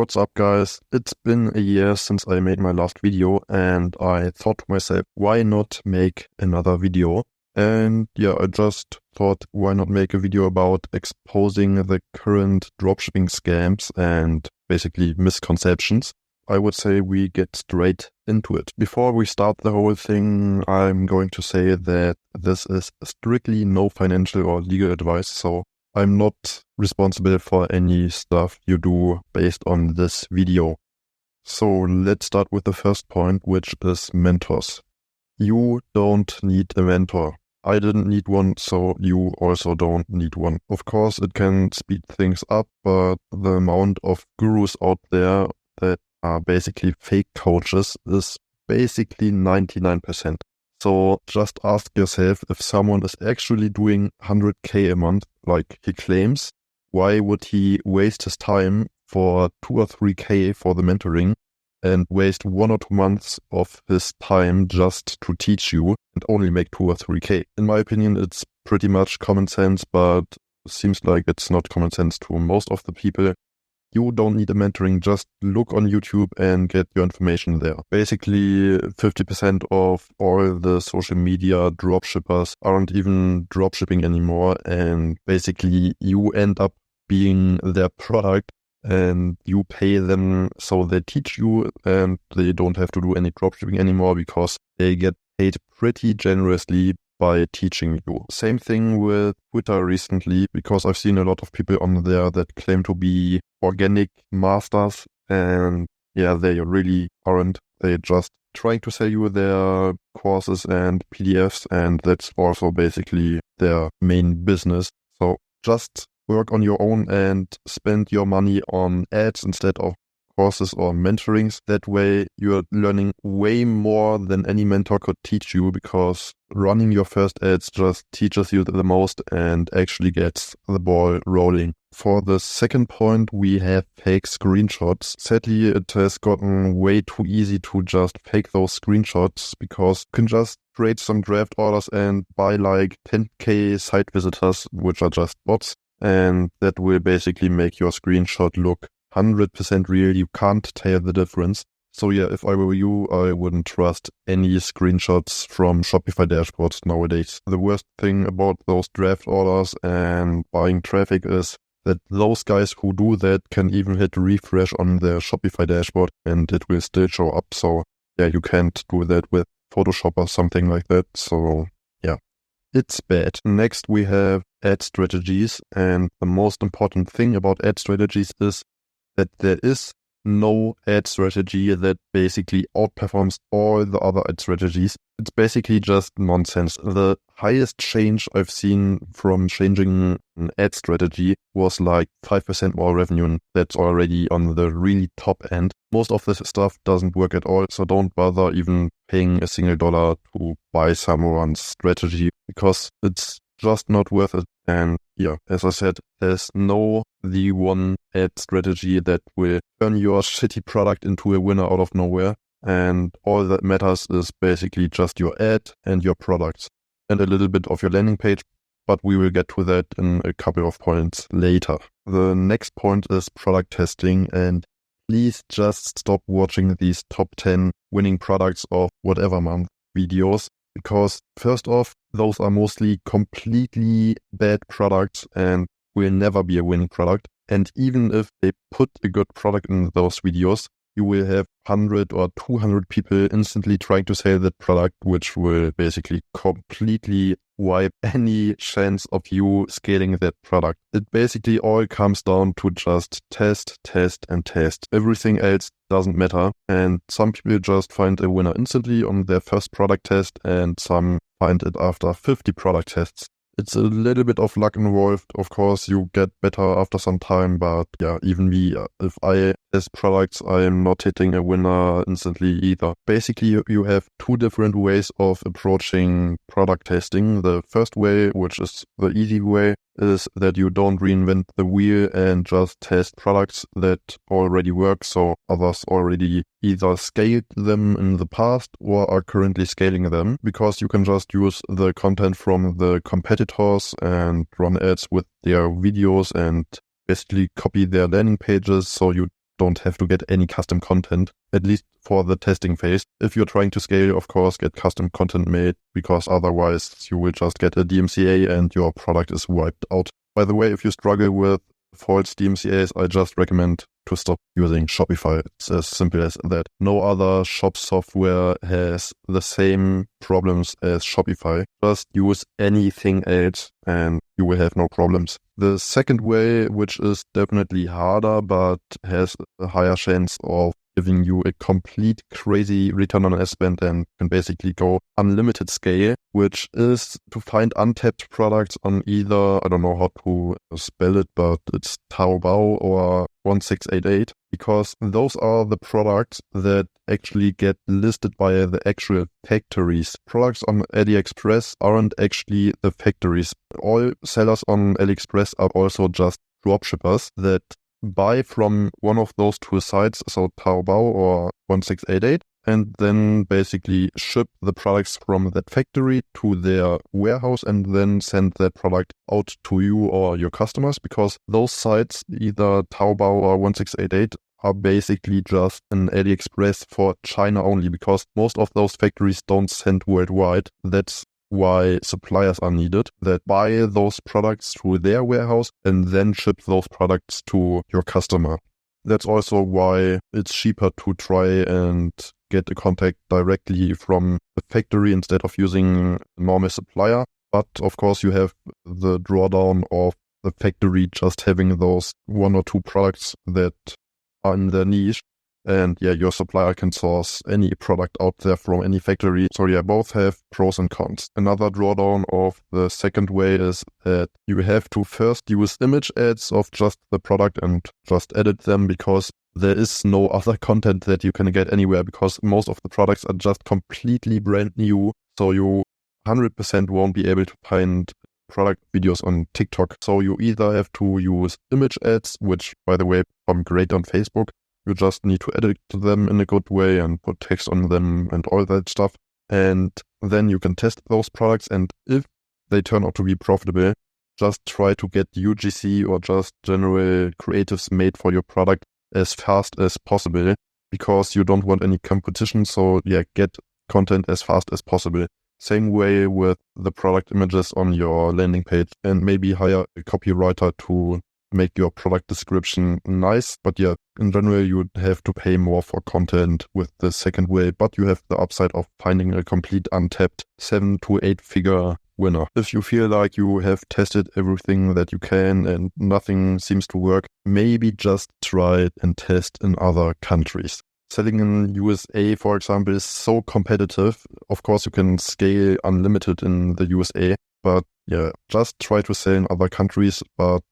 What's up, guys? It's been a year since I made my last video, and I thought to myself, why not make another video? And yeah, I just thought, why not make a video about exposing the current dropshipping scams and basically misconceptions? I would say we get straight into it. Before we start the whole thing, I'm going to say that this is strictly no financial or legal advice, so I'm not responsible for any stuff you do based on this video. So let's start with the first point, which is mentors. You don't need a mentor. I didn't need one, so you also don't need one. Of course, it can speed things up, but the amount of gurus out there that are basically fake coaches is basically 99%. So just ask yourself, if someone is actually doing 100k a month, like he claims, why would he waste his time for 2 or 3k for the mentoring and waste 1 or 2 months of his time just to teach you and only make 2 or 3k? In my opinion, it's pretty much common sense, but seems like it's not common sense to most of the people. You don't need a mentoring, just look on YouTube and get your information there. Basically, 50% of all the social media dropshippers aren't even dropshipping anymore, and basically you end up being their product and you pay them so they teach you and they don't have to do any dropshipping anymore because they get paid pretty generously by teaching you. Same thing with Twitter recently, because I've seen a lot of people on there that claim to be organic masters, and yeah, they really aren't. They're just trying to sell you their courses and PDFs, and that's also basically their main business. So just work on your own and spend your money on ads instead of courses or mentorings. That way you're learning way more than any mentor could teach you, because running your first ads just teaches you the most and actually gets the ball rolling. For the second point, we have fake screenshots. Sadly, it has gotten way too easy to just fake those screenshots, because you can just create some draft orders and buy like 10k site visitors, which are just bots, and that will basically make your screenshot look 100% real. You can't tell the difference. So yeah, if I were you, I wouldn't trust any screenshots from Shopify dashboards nowadays. The worst thing about those draft orders and buying traffic is that those guys who do that can even hit refresh on their Shopify dashboard and it will still show up. So yeah, you can't do that with Photoshop or something like that. So yeah, it's bad. Next, we have ad strategies. And the most important thing about ad strategies is that there is no ad strategy that basically outperforms all the other ad strategies. It's basically just nonsense. The highest change I've seen from changing an ad strategy was like 5% more revenue, and that's already on the really top end. Most of this stuff doesn't work at all, so don't bother even paying a single dollar to buy someone's strategy, because it's just not worth it. And yeah, as I said, there's no the one ad strategy that will turn your shitty product into a winner out of nowhere. And all that matters is basically just your ad and your products and a little bit of your landing page. But we will get to that in a couple of points later. The next point is product testing, and please just stop watching these top 10 winning products of whatever month videos. Because first off, those are mostly completely bad products and will never be a winning product. And even if they put a good product in those videos, you will have 100 or 200 people instantly trying to sell that product, which will basically completely wipe any chance of you scaling that product. It basically all comes down to just test, test, and test. Everything else doesn't matter. And some people just find a winner instantly on their first product test, and some find it after 50 product tests. It's a little bit of luck involved. Of course, you get better after some time, but yeah, even me, if I test products, I am not hitting a winner instantly either. Basically, you have two different ways of approaching product testing. The first way, which is the easy way, is that you don't reinvent the wheel and just test products that already work, so others already either scaled them in the past or are currently scaling them, because you can just use the content from the competitors and run ads with their videos and basically copy their landing pages, so you don't have to get any custom content, at least for the testing phase. If you're trying to scale, of course, get custom content made, because otherwise you will just get a DMCA and your product is wiped out. By the way, if you struggle with false DMCAs, I just recommend to stop using Shopify. It's as simple as that. No other shop software has the same problems as Shopify. Just use anything else and you will have no problems. The second way, which is definitely harder but has a higher chance of giving you a complete crazy return on ad spend and can basically go unlimited scale, which is to find untapped products on either, I don't know how to spell it, but it's Taobao or 1688, because those are the products that actually get listed by the actual factories. Products on AliExpress aren't actually the factories. All sellers on AliExpress are also just dropshippers that buy from one of those two sites, so Taobao or 1688, and then basically ship the products from that factory to their warehouse and then send that product out to you or your customers, because those sites, either Taobao or 1688, are basically just an AliExpress for China only, because most of those factories don't send worldwide. That's why suppliers are needed that buy those products through their warehouse and then ship those products to your customer. That's also why it's cheaper to try and get a contact directly from the factory instead of using a normal supplier. But of course you have the drawdown of the factory just having those one or two products that are in their niche. And yeah, your supplier can source any product out there from any factory. So yeah, both have pros and cons. Another drawdown of the second way is that you have to first use image ads of just the product and just edit them, because there is no other content that you can get anywhere, because most of the products are just completely brand new. So you 100% won't be able to find product videos on TikTok. So you either have to use image ads, which by the way perform great on Facebook. You just need to edit them in a good way and put text on them and all that stuff. And then you can test those products. And if they turn out to be profitable, just try to get UGC or just general creatives made for your product as fast as possible, because you don't want any competition. So yeah, get content as fast as possible. Same way with the product images on your landing page, and maybe hire a copywriter to make your product description nice. But yeah, in general, you would have to pay more for content with the second way, but you have the upside of finding a complete untapped 7 to 8 figure winner. If you feel like you have tested everything that you can and nothing seems to work, maybe just try it and test in other countries. Selling in USA, for example, is so competitive. Of course, you can scale unlimited in the USA, but yeah, just try to sell in other countries, but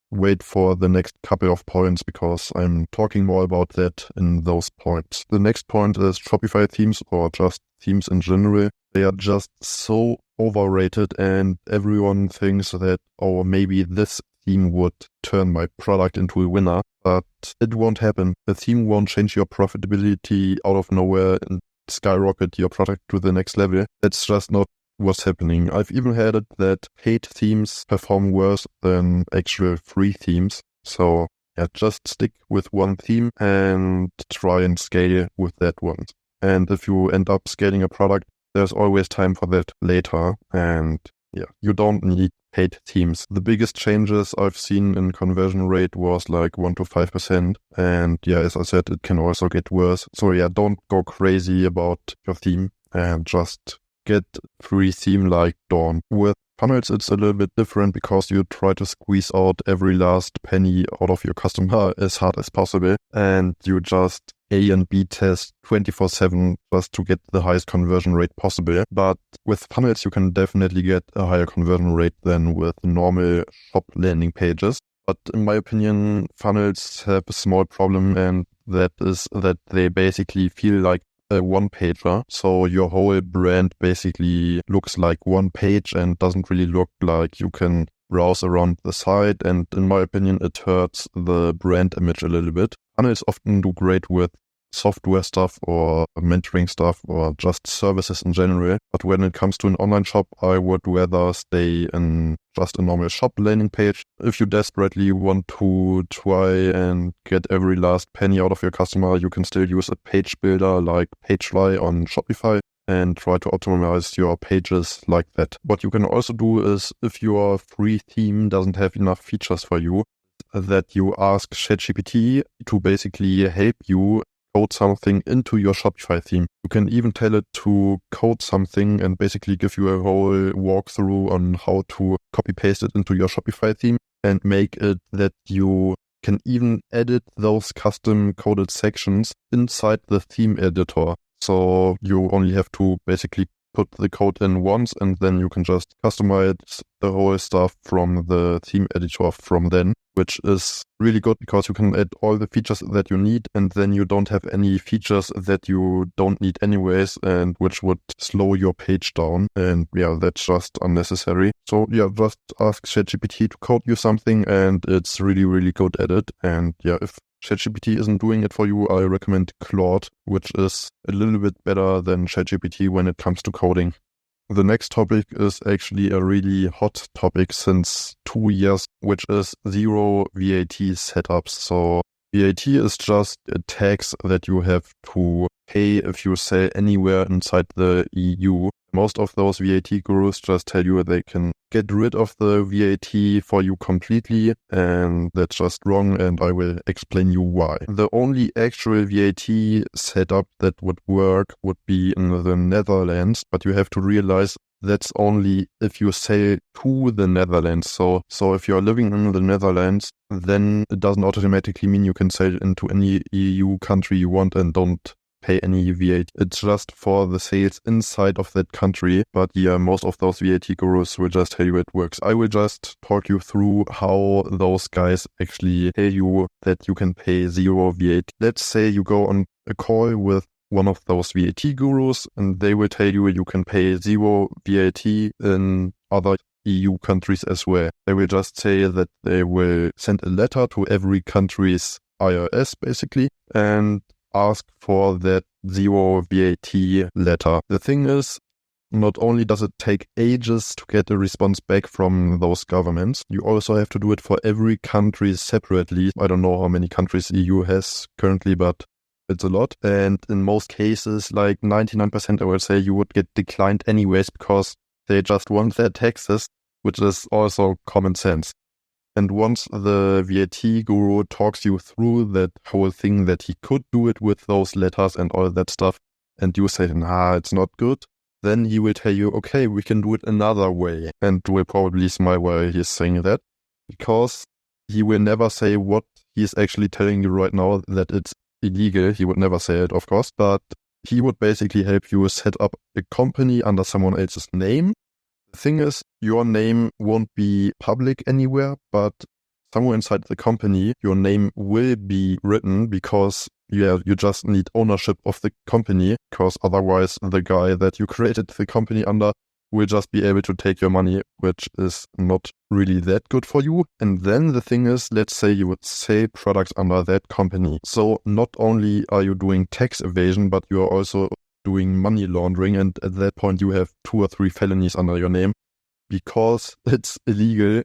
wait for the next couple of points, because I'm talking more about that in those points. The next point is Shopify themes, or just themes in general. They are just so overrated, and everyone thinks that, oh, maybe this theme would turn my product into a winner, but it won't happen. The theme won't change your profitability out of nowhere and skyrocket your product to the next level. That's just not what's happening. I've even had it that paid themes perform worse than actual free themes. So yeah, just stick with one theme and try and scale with that one. And if you end up scaling a product, there's always time for that later. And yeah, you don't need paid themes. The biggest changes I've seen in conversion rate was like 1 to 5%. And yeah, as I said, it can also get worse. So yeah, don't go crazy about your theme and just get free theme like Dawn. With funnels, it's a little bit different, because you try to squeeze out every last penny out of your customer as hard as possible, and you just A and B test 24/7 just to get the highest conversion rate possible. But with funnels, you can definitely get a higher conversion rate than with normal shop landing pages. But in my opinion, funnels have a small problem, and that is that they basically feel like a one-pager. So your whole brand basically looks like one page and doesn't really look like you can browse around the site. And in my opinion, it hurts the brand image a little bit. Funnels often do great with software stuff or mentoring stuff or just services in general. But when it comes to an online shop, I would rather stay in just a normal shop landing page. If you desperately want to try and get every last penny out of your customer, you can still use a page builder like Pagefly on Shopify and try to optimize your pages like that. What you can also do is, if your free theme doesn't have enough features for you, that you ask ChatGPT to basically help you code something into your Shopify theme. You can even tell it to code something and basically give you a whole walkthrough on how to copy paste it into your Shopify theme and make it that you can even edit those custom coded sections inside the theme editor. So you only have to basically put the code in once, and then you can just customize the whole stuff from the theme editor from then, which is really good because you can add all the features that you need, and then you don't have any features that you don't need anyways, and which would slow your page down. And yeah, that's just unnecessary. So yeah, just ask ChatGPT to code you something, and it's really, really good at it. And yeah, if ChatGPT isn't doing it for you, I recommend Claude, which is a little bit better than ChatGPT when it comes to coding. The next topic is actually a really hot topic since 2 years, which is zero VAT setups. So VAT is just a tax that you have to pay if you sell anywhere inside the EU. Most of those VAT gurus just tell you they can get rid of the VAT for you completely, and that's just wrong, and I will explain you why. The only actual VAT setup that would work would be in the Netherlands, but you have to realize that's only if you sell to the Netherlands. So if you're living in the Netherlands, then it doesn't automatically mean you can sell into any EU country you want and don't pay any VAT. It's just for the sales inside of that country. But yeah, most of those VAT gurus will just tell you it works. I will just talk you through how those guys actually tell you that you can pay zero VAT. Let's say you go on a call with one of those VAT gurus and they will tell you can pay zero VAT in other EU countries as well. They will just say that they will send a letter to every country's IRS basically and ask for that zero VAT letter. The thing is, not only does it take ages to get a response back from those governments, you also have to do it for every country separately. I don't know how many countries EU has currently, but it's a lot. And in most cases, like 99%, I would say, you would get declined anyways because they just want their taxes, which is also common sense. And once the VAT guru talks you through that whole thing that he could do it with those letters and all that stuff, and you say, nah, it's not good, then he will tell you, okay, we can do it another way. And will probably smile while he's saying that, because he will never say what he's actually telling you right now, that it's illegal. He would never say it, of course, but he would basically help you set up a company under someone else's name. The thing is, your name won't be public anywhere, but somewhere inside the company, your name will be written because you just need ownership of the company, because otherwise the guy that you created the company under will just be able to take your money, which is not really that good for you. And then the thing is, let's say you would sell products under that company. So not only are you doing tax evasion, but you are also doing money laundering, and at that point you have 2 or 3 felonies under your name because it's illegal,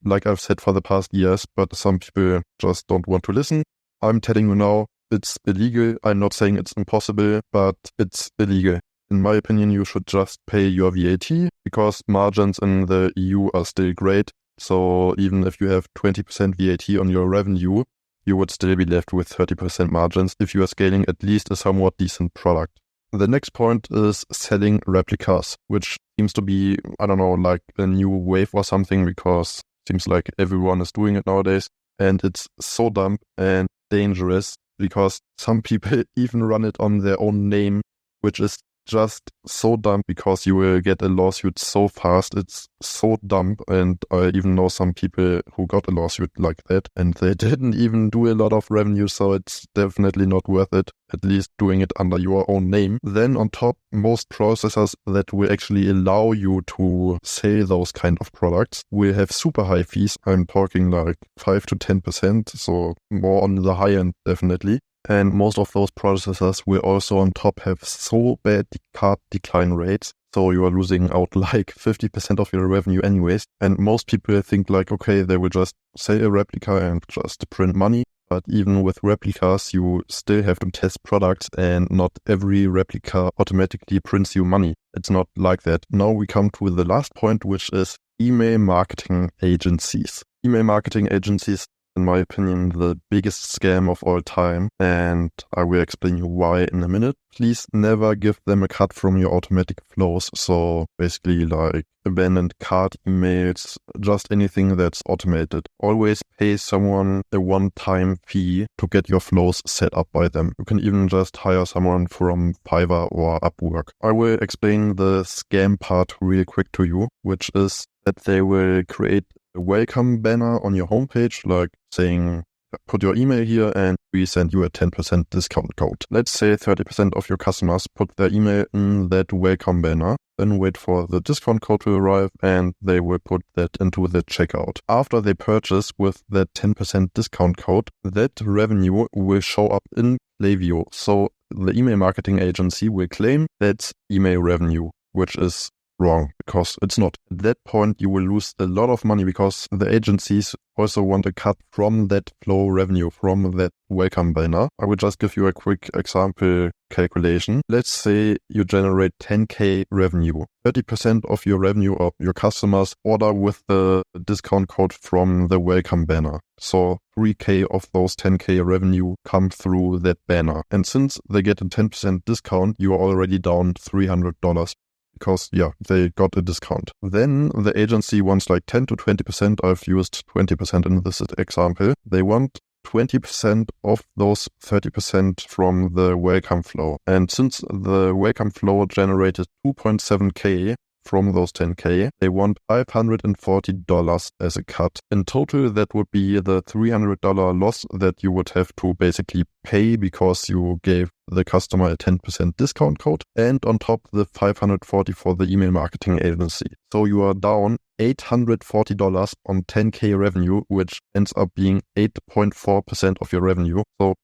like I've said for the past years, but some people just don't want to listen. I'm telling you now, it's illegal. I'm not saying it's impossible, but it's illegal. In my opinion, you should just pay your VAT because margins in the EU are still great. So even if you have 20% VAT on your revenue, you would still be left with 30% margins if you are scaling at least a somewhat decent product. The next point is selling replicas, which seems to be, I don't know, like a new wave or something, because it seems like everyone is doing it nowadays. And it's so dumb and dangerous because some people even run it on their own name, which is just so dumb because you will get a lawsuit so fast. It's so dumb, and I even know some people who got a lawsuit like that and they didn't even do a lot of revenue, so it's definitely not worth it, at least doing it under your own name. Then on top, most processors that will actually allow you to sell those kind of products will have super high fees. I'm talking like 5 to 10%, so more on the high end definitely. And most of those processors will also on top have so bad cart decline rates. So you are losing out like 50% of your revenue anyways. And most people think like, okay, they will just sell a replica and just print money. But even with replicas, you still have to test products, and not every replica automatically prints you money. It's not like that. Now we come to the last point, which is email marketing agencies. Email marketing agencies, in my opinion, the biggest scam of all time, and I will explain you why in a minute. Please never give them a cut from your automatic flows. So basically like abandoned cart emails, just anything that's automated. Always pay someone a one-time fee to get your flows set up by them. You can even just hire someone from Fiverr or Upwork. I will explain the scam part real quick to you, which is that they will create a welcome banner on your homepage, like saying, put your email here and we send you a 10% discount code. Let's say 30% of your customers put their email in that welcome banner, then wait for the discount code to arrive and they will put that into the checkout. After they purchase with that 10% discount code, that revenue will show up in Klaviyo. So the email marketing agency will claim that's email revenue, which is wrong, because it's not. At that point, you will lose a lot of money because the agencies also want a cut from that flow revenue, from that welcome banner. I will just give you a quick example calculation. Let's say you generate 10K revenue. 30% of your revenue of your customers order with the discount code from the welcome banner. So 3K of those 10K revenue come through that banner. And since they get a 10% discount, you are already down $300. Because, they got a discount. Then the agency wants like 10 to 20%. I've used 20% in this example. They want 20% of those 30% from the welcome flow. And since the welcome flow generated 2.7K from those 10K, they want $540 as a cut. In total, that would be the $300 loss that you would have to basically pay because you gave the customer a 10% discount code, and on top the $540 for the email marketing agency. So you are down $840 on 10K revenue, which ends up being 8.4% of your revenue. So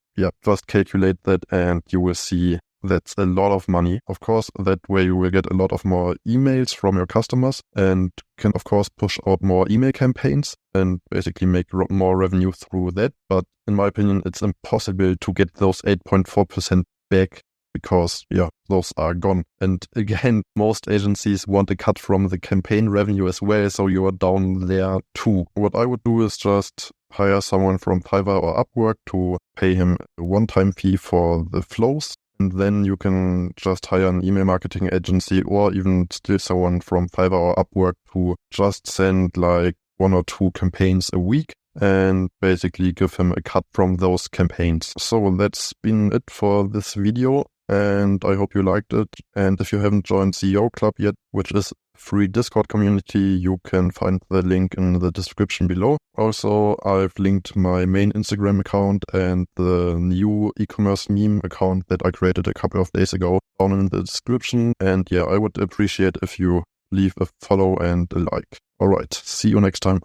just calculate that and you will see that's a lot of money. Of course, that way you will get a lot of more emails from your customers and can, of course, push out more email campaigns and basically make more revenue through that. But in my opinion, it's impossible to get those 8.4% back because, those are gone. And again, most agencies want a cut from the campaign revenue as well, so you are down there too. What I would do is just hire someone from Fiverr or Upwork to pay him a one-time fee for the flows. And then you can just hire an email marketing agency or even still someone from Fiverr or Upwork to just send like 1 or 2 campaigns a week and basically give him a cut from those campaigns. So that's been it for this video, and I hope you liked it. And if you haven't joined CEO Club yet, which is a free Discord community, you can find the link in the description below. Also, I've linked my main Instagram account and the new e-commerce meme account that I created a couple of days ago down in the description. And I would appreciate if you leave a follow and a like. Alright, see you next time.